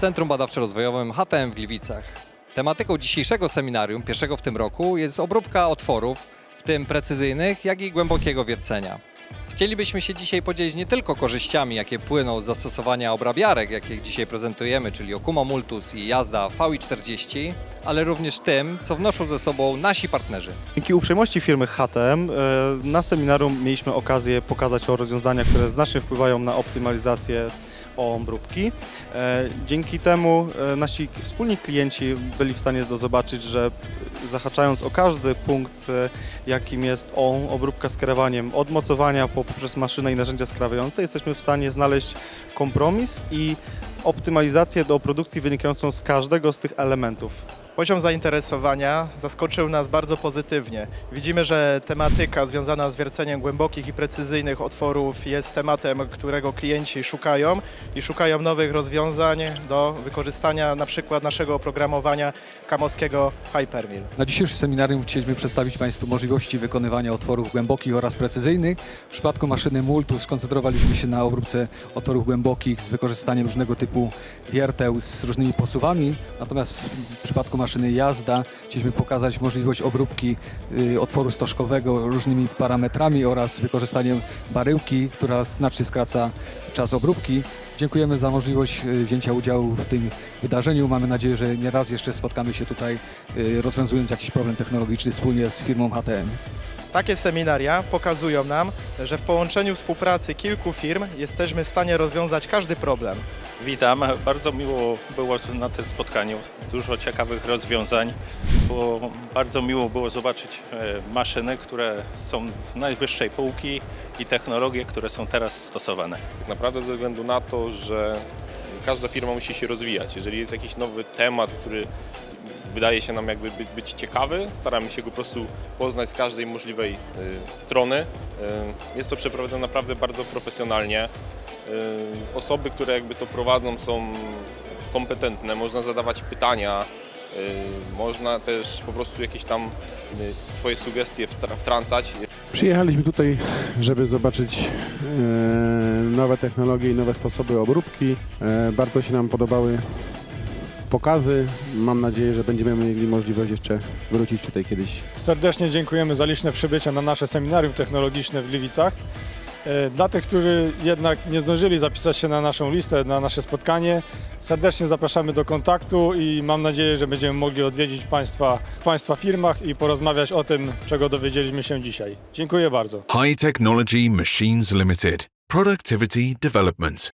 Centrum Badawczo-Rozwojowym HTM w Gliwicach. Tematyką dzisiejszego seminarium, pierwszego w tym roku, jest obróbka otworów, w tym precyzyjnych, jak i głębokiego wiercenia. Chcielibyśmy się dzisiaj podzielić nie tylko korzyściami, jakie płyną z zastosowania obrabiarek, jakie dzisiaj prezentujemy, czyli Okuma Multus i Jazda VI40, ale również tym, co wnoszą ze sobą nasi partnerzy. Dzięki uprzejmości firmy HTM na seminarium mieliśmy okazję pokazać o rozwiązaniach, które znacznie wpływają na optymalizację obróbki. Dzięki temu nasi wspólni klienci byli w stanie zobaczyć, że zahaczając o każdy punkt, jakim jest obróbka skierowaniem od mocowania poprzez maszynę i narzędzia skrawające, jesteśmy w stanie znaleźć kompromis i optymalizację do produkcji wynikającą z każdego z tych elementów. Poziom zainteresowania zaskoczył nas bardzo pozytywnie. Widzimy, że tematyka związana z wierceniem głębokich i precyzyjnych otworów jest tematem, którego klienci szukają nowych rozwiązań do wykorzystania na przykład naszego oprogramowania kamowskiego Hypermill. Na dzisiejszym seminarium chcieliśmy przedstawić Państwu możliwości wykonywania otworów głębokich oraz precyzyjnych. W przypadku maszyny Multus skoncentrowaliśmy się na obróbce otworów głębokich z wykorzystaniem różnego typu wierteł z różnymi posuwami, natomiast w przypadku maszyny Jazda chcieliśmy pokazać możliwość obróbki otworu stożkowego różnymi parametrami oraz wykorzystaniem baryłki, która znacznie skraca czas obróbki. Dziękujemy za możliwość wzięcia udziału w tym wydarzeniu. Mamy nadzieję, że nie raz jeszcze spotkamy się tutaj, rozwiązując jakiś problem technologiczny wspólnie z firmą HTM. Takie seminaria pokazują nam, że w połączeniu współpracy kilku firm jesteśmy w stanie rozwiązać każdy problem. Witam, bardzo miło było na tym spotkaniu, dużo ciekawych rozwiązań, bo bardzo miło było zobaczyć maszyny, które są najwyższej półki i technologie, które są teraz stosowane. Tak naprawdę ze względu na to, że każda firma musi się rozwijać. Jeżeli jest jakiś nowy temat, który wydaje się nam jakby być ciekawy, staramy się go po prostu poznać z każdej możliwej strony. Jest to przeprowadzone naprawdę bardzo profesjonalnie. Osoby, które jakby to prowadzą, są kompetentne, można zadawać pytania, można też po prostu jakieś tam swoje sugestie wtrącać. Przyjechaliśmy tutaj, żeby zobaczyć nowe technologie i nowe sposoby obróbki. Bardzo się nam podobały pokazy. Mam nadzieję, że będziemy mieli możliwość jeszcze wrócić tutaj kiedyś. Serdecznie dziękujemy za liczne przybycie na nasze seminarium technologiczne w Gliwicach. Dla tych, którzy jednak nie zdążyli zapisać się na naszą listę, na nasze spotkanie, serdecznie zapraszamy do kontaktu i mam nadzieję, że będziemy mogli odwiedzić Państwa w Państwa firmach i porozmawiać o tym, czego dowiedzieliśmy się dzisiaj. Dziękuję bardzo. High Technology Machines Limited. Productivity Development.